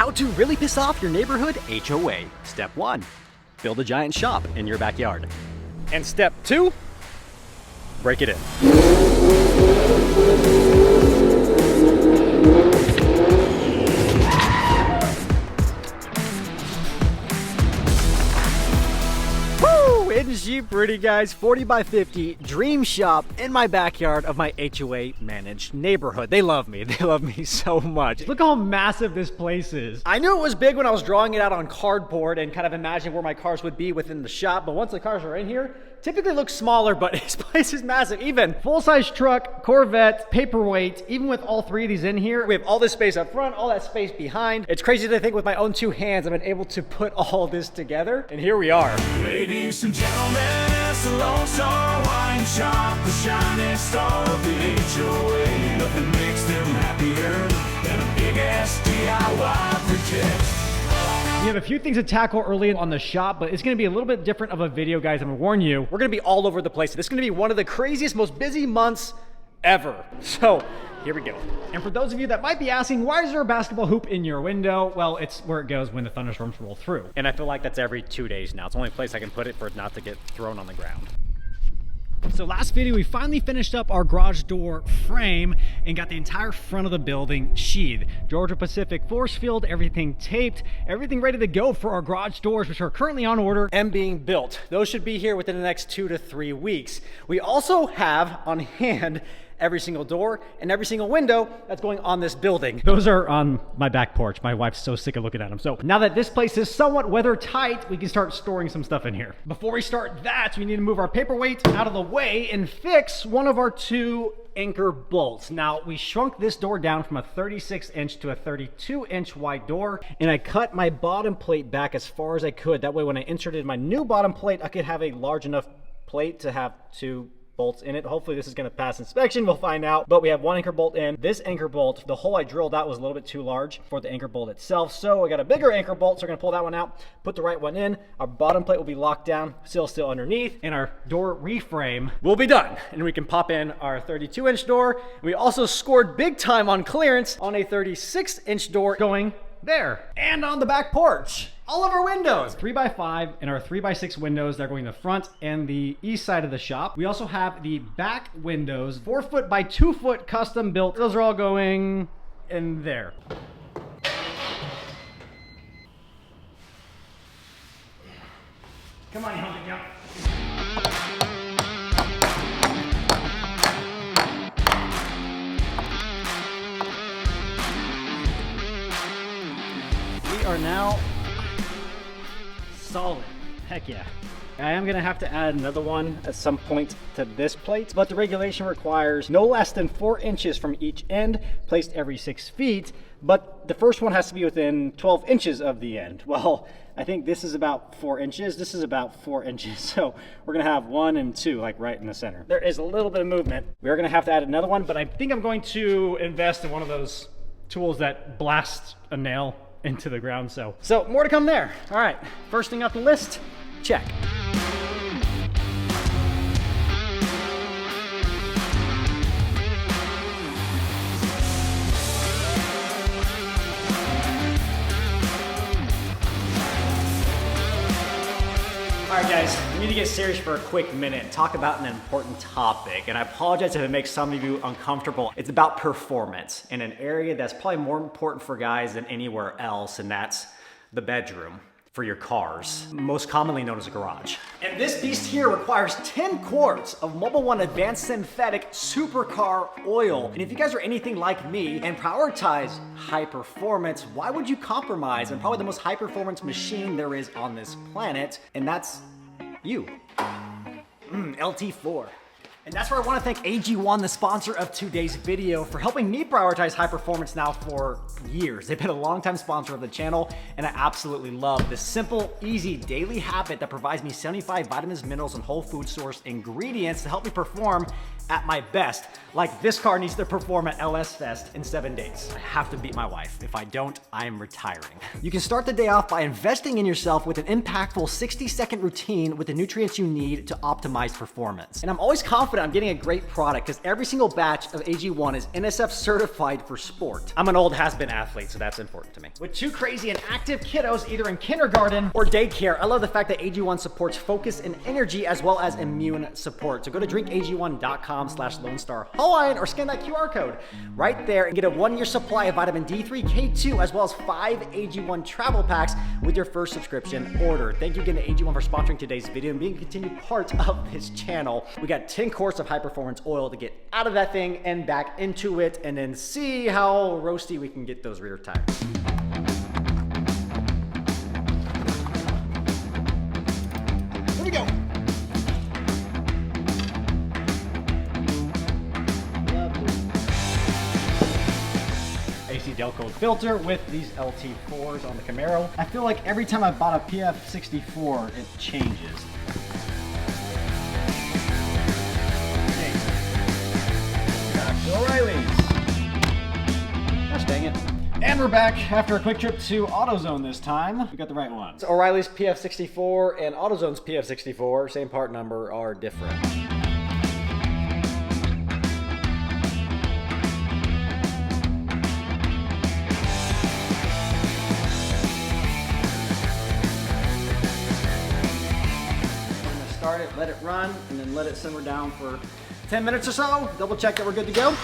How to really piss off your neighborhood HOA. Step 1, build a giant shop in your backyard. And step 2, break it in. Isn't she pretty, guys? 40 by 50 dream shop in my backyard of my HOA managed neighborhood. They love me. They love me so much. Look how massive this place is. I knew it was big when I was drawing it out on cardboard and kind of imagining where my cars would be within the shop. But once the cars are in here, typically looks smaller, but this place is massive. Even full-size truck, Corvette, paperweight, even with all three of these in here. We have all this space up front, all that space behind. It's crazy to think with my own 2 hands, I've been able to put all this together. And here we are. Ladies and gentlemen, it's the Lonestar wine shop, the shining star of the HOA. Nothing makes them happier than a big ass DIY project. We have a few things to tackle early on the shop, but it's gonna be a little bit different of a video, guys. I'm gonna warn you. We're gonna be all over the place. This is gonna be one of the craziest, most busy months ever. So here we go. And for those of you that might be asking, why is there a basketball hoop in your window? Well, it's where it goes when the thunderstorms roll through. And I feel like that's every 2 days now. It's the only place I can put it for it not to get thrown on the ground. So last video, we finally finished up our garage door frame and got the entire front of the building sheathed. Georgia Pacific force field, everything taped, everything ready to go for our garage doors, which are currently on order and being built. Those should be here within the next 2 to 3 weeks. We also have on hand every single door and every single window that's going on this building. Those are on my back porch. My wife's so sick of looking at them. So now that this place is somewhat weather tight, we can start storing some stuff in here. Before we start that, we need to move our paperweight out of the way and fix one of our 2 anchor bolts. Now, we shrunk this door down from a 36-inch to a 32-inch wide door, and I cut my bottom plate back as far as I could. That way, when I inserted my new bottom plate, I could have a large enough plate to have 2 bolts in it. Hopefully this is going to pass inspection, we'll find out. But we have 1 anchor bolt in. This anchor bolt, the hole I drilled out was a little bit too large for the anchor bolt itself, so I got a bigger anchor bolt, so we're going to pull that one out, put the right one in. Our bottom plate will be locked down, still underneath, and our door reframe will be done. And we can pop in our 32-inch door. We also scored big time on clearance on a 36-inch door going there. And on the back porch, all of our windows, 3x5 and our 3x6 windows, they're going the front and the east side of the shop. We also have the back windows, 4 foot by 2 foot custom built. Those are all going in there. Come on, you humping jump. We are now solid. Heck yeah. I am gonna have to add another one at some point to this plate, but the regulation requires no less than 4 inches from each end, placed every 6 feet, but the first one has to be within 12 inches of the end. Well, I think this is about 4 inches, this is about 4 inches, so we're gonna have 1 and 2 like right in the center. There is a little bit of movement. We're gonna have to add another one, but I think I'm going to invest in one of those tools that blasts a nail into the ground. So more to come there. All right, first thing off the list, check. All right, guys, we need to get serious for a quick minute and talk about an important topic. And I apologize if it makes some of you uncomfortable. It's about performance in an area that's probably more important for guys than anywhere else, and that's the bedroom for your cars, most commonly known as a garage. And this beast here requires 10 quarts of Mobil 1 Advanced Synthetic Supercar Oil. And if you guys are anything like me and prioritize high performance, why would you compromise on probably the most high performance machine there is on this planet? And that's you. LT4. And that's where I want to thank AG1, the sponsor of today's video, for helping me prioritize high performance now for years. They've been a longtime sponsor of the channel, and I absolutely love this simple, easy daily habit that provides me 75 vitamins, minerals, and whole food source ingredients to help me perform at my best. Like this car needs to perform at LS Fest in 7 days. I have to beat my wife. If I don't, I am retiring. You can start the day off by investing in yourself with an impactful 60-second routine with the nutrients you need to optimize performance. And I'm always confident confident I'm getting a great product because every single batch of AG1 is NSF certified for sport. I'm an old has-been athlete, so that's important to me. With 2 crazy and active kiddos either in kindergarten Or daycare, I love the fact that AG1 supports focus and energy as well as immune support. So go to drinkag1.com/Lonestar Hawaiian or scan that QR code right there and get a 1-year supply of vitamin D3, K2, as well as 5 AG1 travel packs with your first subscription order. Thank you again to AG1 for sponsoring today's video and being a continued part of this channel. We got 10 quarts of high performance oil to get out of that thing and back into it, and then see how roasty we can get those rear tires. Here we go. AC Delco filter with these LT4s on the Camaro. I feel like every time I bought a PF64, it changes. O'Reilly's. Gosh dang it. And we're back after a quick trip to AutoZone this time. We got the right ones. So O'Reilly's PF64 and AutoZone's PF64, same part number, are different. Start it, let it run, and then let it simmer down for 10 minutes or so. Double check that we're good to go.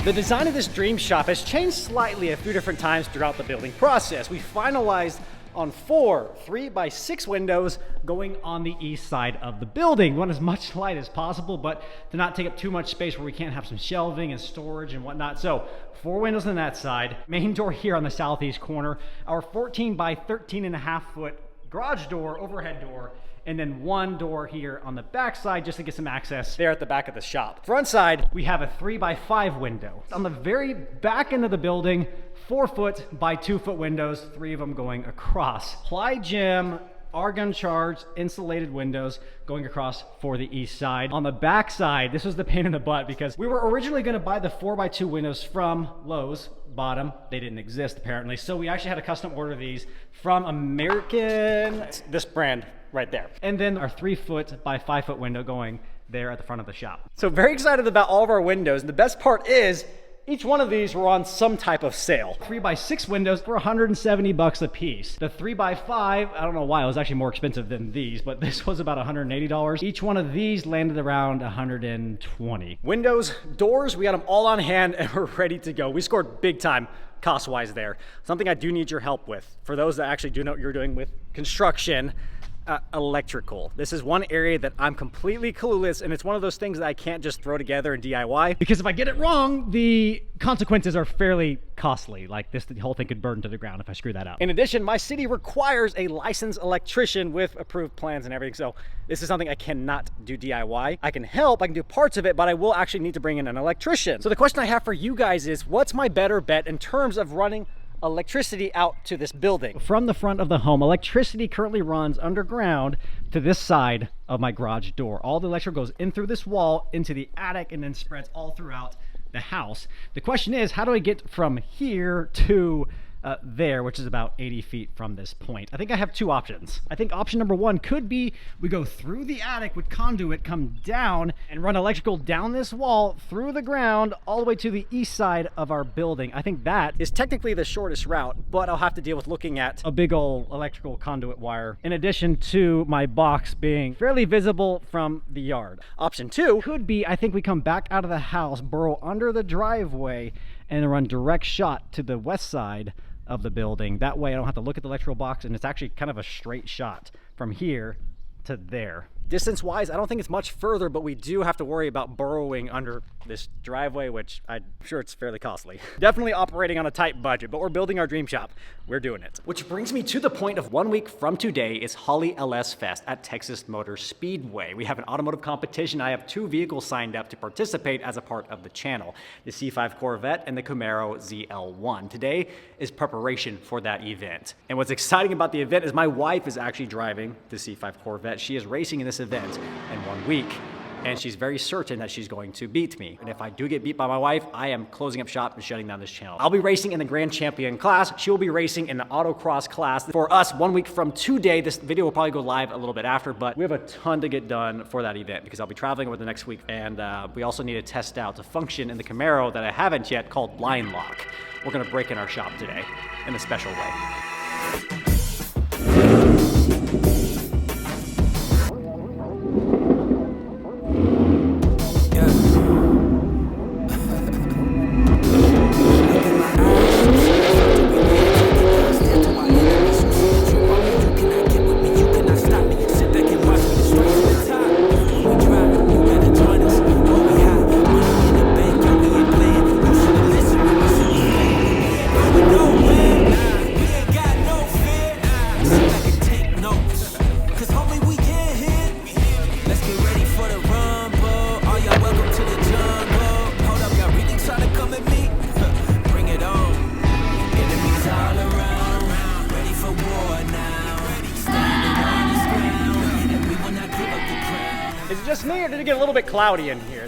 The design of this dream shop has changed slightly a few different times throughout the building process. We finalized on 4 3x6 windows going on the east side of the building. We want as much light as possible, but to not take up too much space where we can't have some shelving and storage and whatnot. So 4 windows on that side, main door here on the southeast corner, our 14x13.5 foot garage door, overhead door, and then 1 door here on the back side just to get some access there at the back of the shop. Front side, we have a 3x5 window. On the very back end of the building, 4 foot by 2 foot windows, 3 of them going across. Ply gym, argon charged, insulated windows going across for the east side. On the back side, this was the pain in the butt because we were originally gonna buy the 4x2 windows from Lowe's, bottom. They didn't exist apparently. So we actually had to custom order these from American, this brand right there. and then our 3 foot by 5 foot window going there at the front of the shop. So very excited about all of our windows. And the best part is each one of these were on some type of sale. 3x6 windows for $170 a piece. The 3x5, I don't know why, it was actually more expensive than these, but this was about $180. Each one of these landed around $120. Windows, doors, we got them all on hand and we're ready to go. We scored big time cost-wise there. Something I do need your help with. For those that actually do know what you're doing with construction, electrical. This is one area that I'm completely clueless, and it's one of those things that I can't just throw together and DIY. Because if I get it wrong, the consequences are fairly costly. Like this, the whole thing could burn to the ground if I screw that up. In addition, my city requires a licensed electrician with approved plans and everything. So this is something I cannot do DIY. I can help, I can do parts of it, but I will actually need to bring in an electrician. So the question I have for you guys is, what's my better bet in terms of running electricity out to this building? From the front of the home, electricity currently runs underground to this side of my garage door. All the electric goes in through this wall into the attic and then spreads all throughout the house. The question is, how do I get from here to there, which is about 80 feet from this point? I think I have 2 options. I think option number 1 could be we go through the attic with conduit, come down and run electrical down this wall through the ground all the way to the east side of our building. I think that Is technically the shortest route, but I'll have to deal with looking at a big old electrical conduit wire, in addition to my box being fairly visible from the yard. option 2. Could be, I think we come back out of the house, burrow under the driveway, and run direct shot to the west side of the building. That way I don't have to look at the electrical box, and it's actually kind of a straight shot from here to there. Distance-wise, I don't think it's much further, but we do have to worry about burrowing under this driveway, which I'm sure it's fairly costly. Definitely operating on a tight budget, but we're building our dream shop. We're doing it. Which brings me to the point of 1 week from today is Holley LS Fest at Texas Motor Speedway. We have an automotive competition. I have 2 vehicles signed up to participate as a part of the channel, the C5 Corvette and the Camaro ZL1. Today is preparation for that event. And what's exciting about the event is my wife is actually driving the C5 Corvette. She is racing in this event in 1 week, and she's very certain that she's going to beat me. And if I do get beat by my wife, I am closing up shop and shutting down this channel. I'll be racing in the Grand Champion class. She will be racing in the autocross class. For us, 1 week from today, this video will probably go live a little bit after, but we have a ton to get done for that event because I'll be traveling over the next week, and we also need to test out a function in the Camaro that I haven't yet called blind lock. We're gonna break in our shop today in a special way. Is it just me, or did it get a little bit cloudy in here?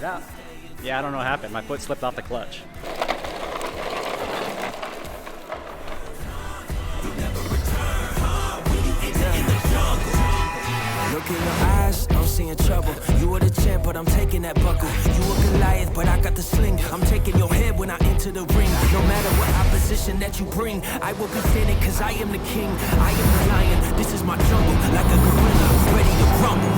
Yeah, I don't know what happened. My foot slipped off the clutch. Look in your eyes, I'm seeing trouble. You were the champ, but I'm taking that buckle. You were Goliath, but I got the sling. I'm taking your head when I enter the ring. No matter what opposition that you bring, I will be standing cause I am the king. I am the lion, this is my jungle. Like a gorilla, ready to rumble.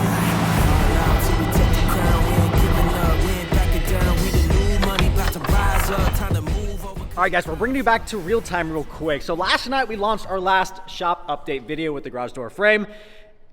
All right, guys, we're bringing you back to real time real quick. So last night we launched our last shop update video with the garage door frame.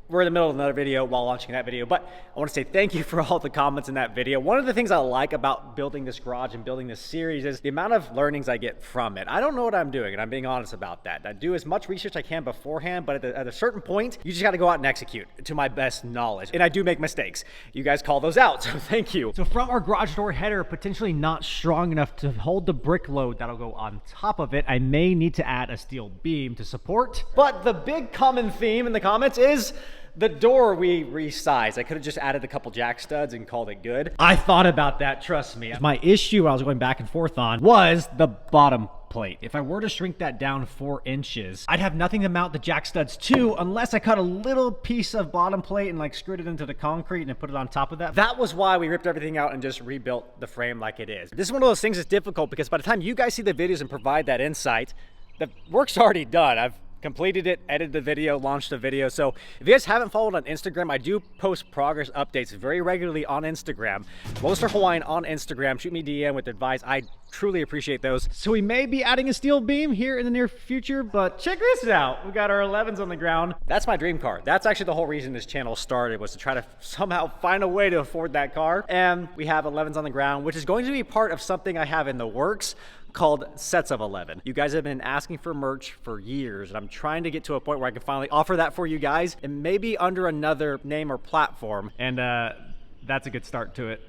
We're in the middle of another video while launching that video, but I want to say thank you for all the comments in that video. One of the things I like about building this garage and building this series is the amount of learnings I get from it. I don't know what I'm doing, and I'm being honest about that. I do as much research I can beforehand, but at a certain point, you just got to go out and execute to my best knowledge. And I do make mistakes. You guys call those out, so thank you. So from our garage door header, potentially not strong enough to hold the brick load that'll go on top of it, I may need to add a steel beam to support. But the big common theme in the comments is the door we resized. I could have just added a couple jack studs and called it good. I thought about that, trust me. My issue I was going back and forth on was the bottom plate. If I were to shrink that down 4 inches, I'd have nothing to mount the jack studs to unless I cut a little piece of bottom plate and like screwed it into the concrete and then put it on top of that. That was why we ripped everything out and just rebuilt the frame like it is. This is one of those things that's difficult because by the time you guys see the videos and provide that insight, the work's already done. I've completed it, edited the video, launched the video. So if you guys haven't followed on Instagram, I do post progress updates very regularly on Instagram. Lonestar Hawaiian on Instagram. Shoot me DM with advice. I truly appreciate those. So we may be adding a steel beam here in the near future, but check this out. We got our 11s on the ground. That's my dream car. That's actually the whole reason this channel started, was to try to somehow find a way to afford that car. And we have 11s on the ground, which is going to be part of something I have in the works called Sets of 11. You guys have been asking for merch for years, and I'm trying to get to a point where I can finally offer that for you guys, and maybe under another name or platform. And that's a good start to it.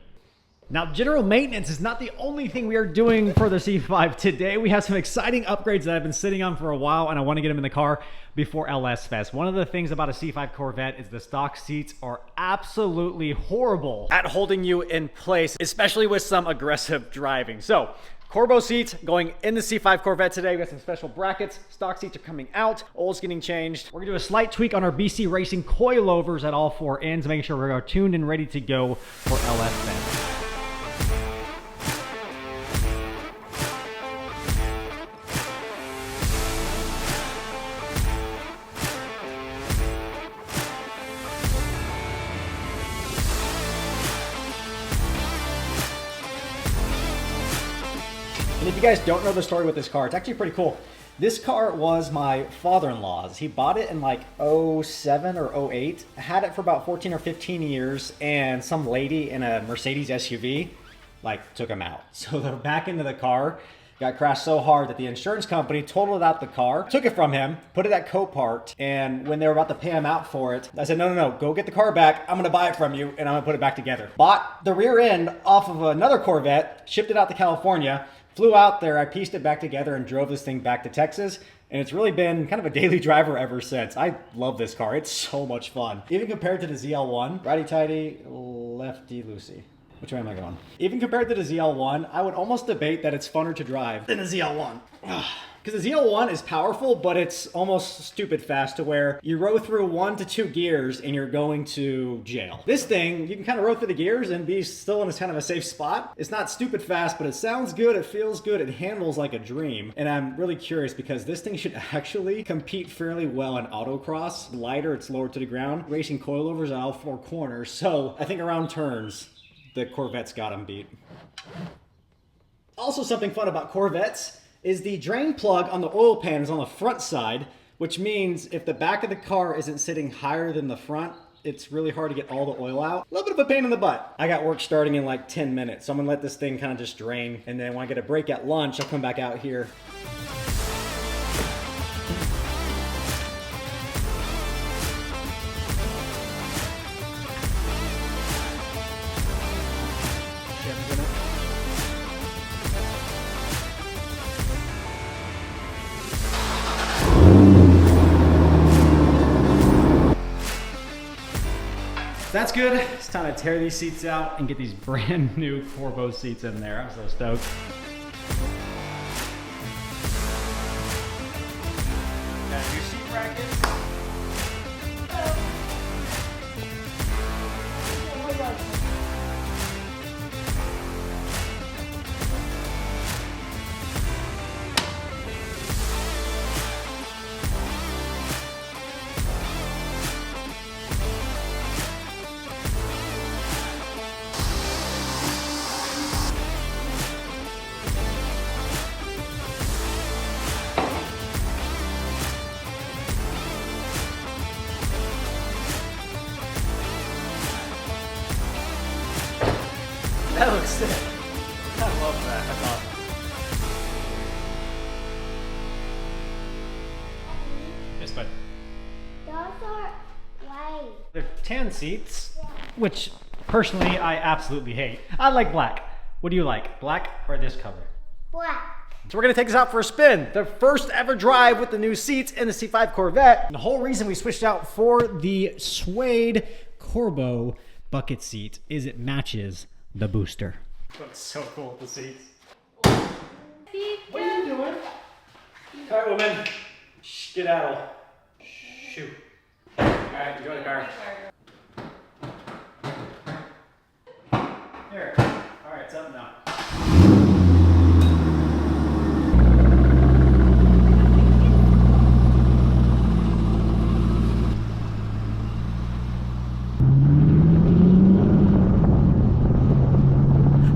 Now, general maintenance is not the only thing we are doing for the C5 today. We have some exciting upgrades that I've been sitting on for a while, and I want to get them in the car before LS Fest. One of the things about a C5 Corvette is the stock seats are absolutely horrible at holding you in place, especially with some aggressive driving. So Corbo seats going in the C5 Corvette today. We got some special brackets. Stock seats are coming out. Old's getting changed. We're gonna do a slight tweak on our BC Racing coilovers at all 4 ends, making sure we're tuned and ready to go for LS Fest. And if you guys don't know the story with this car, it's actually pretty cool. This car was my father-in-law's. He bought it in like 07 or 08. Had it for about 14 or 15 years, and some lady in a Mercedes SUV like took him out. So the back end of the car got crashed so hard that the insurance company totaled out the car, took it from him, put it at Copart, and when they were about to pay him out for it, I said, no, go get the car back. I'm gonna buy it from you, and I'm gonna put it back together. Bought the rear end off of another Corvette, shipped it out to California, flew out there, I pieced it back together and drove this thing back to Texas, and it's really been kind of a daily driver ever since. I love this car, it's so much fun. Even compared to the ZL1, righty-tighty, lefty-loosey. Which way am I going? Even compared to the ZL1, I would almost debate that it's funner to drive than the ZL1. Because the ZL1 is powerful, but it's almost stupid fast to where you row through 1 to 2 gears and you're going to jail. This thing, you can kind of row through the gears and be still in a kind of a safe spot. It's not stupid fast, but it sounds good, it feels good, it handles like a dream. And I'm really curious because this thing should actually compete fairly well in autocross. Lighter, it's lower to the ground. Racing coilovers on all 4 corners. So I think around turns, the Corvette's got him beat. Also, something fun about Corvettes is the drain plug on the oil pan is on the front side, which means if the back of the car isn't sitting higher than the front, it's really hard to get all the oil out. A little bit of a pain in the butt. I got work starting in like 10 minutes, so I'm gonna let this thing kind of just drain, and then when I get a break at lunch, I'll come back out here. That's good. It's time to tear these seats out and get these brand new Corvo seats in there. I'm so stoked. Got your seat brackets. That looks sick. I love that. That's awesome. Yes, bud. Those are white. They're tan seats, which personally I absolutely hate. I like black. What do you like? Black or this color? Black. So we're gonna take this out for a spin. The first ever drive with the new seats in the C5 Corvette. The whole reason we switched out for the suede Corvo bucket seat is it matches the booster. Looks so cool with the seats. What What are you doing? All right, woman. Skedaddle. Shoot. All right, enjoy the car. Here. All right, it's up now.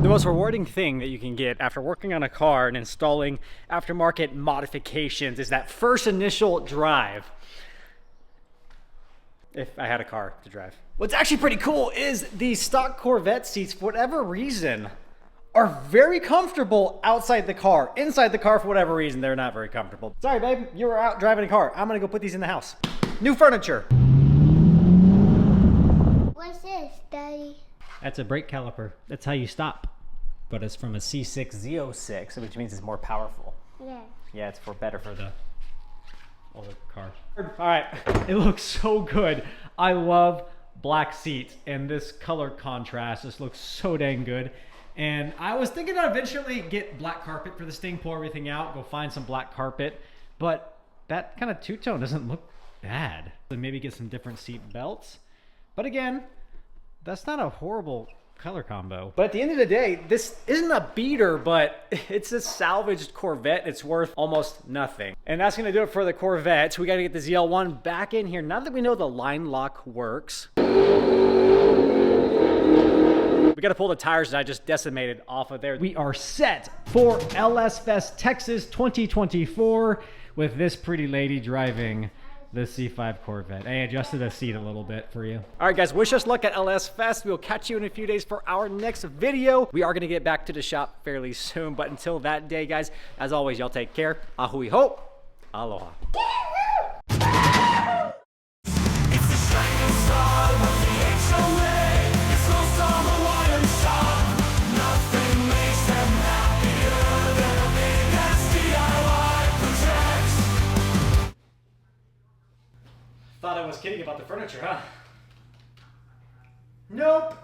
The most rewarding thing that you can get after working on a car and installing aftermarket modifications is that first initial drive. If I had a car to drive. What's actually pretty cool is the stock Corvette seats, for whatever reason, are very comfortable outside the car. Inside the car, for whatever reason, they're not very comfortable. Sorry, babe, you were out driving a car. I'm gonna go put these in the house. New furniture. What's this, Daddy? That's a brake caliper. That's how you stop. But it's from a C6 Z06, which means it's more powerful. Yeah. Yeah, it's better for the older car. All right. It looks so good. I love black seats and this color contrast. This looks so dang good. And I was thinking I'd eventually get black carpet for this thing, pull everything out, go find some black carpet. But that kind of two-tone doesn't look bad. So maybe get some different seat belts. But again, that's not a horrible color combo. But at the end of the day, this isn't a beater, but it's a salvaged Corvette. It's worth almost nothing. And that's gonna do it for the Corvette. So we gotta get the ZL1 back in here. Now that we know the line lock works, we got to pull the tires that I just decimated off of there. We are set for LS Fest Texas 2024 with this pretty lady driving the C5 Corvette. I adjusted the seat a little bit for you. All right, guys, wish us luck at LS Fest. We'll catch you in a few days for our next video. We are going to get back to the shop fairly soon, but until that day, guys, as always, y'all take care. Ahui ho. Aloha. It's the shining star of the H.O.A. It's Lonestar Hawaiian shop. Nothing makes them happier than a big ass DIY project. Thought I was kidding about the furniture, huh? Nope.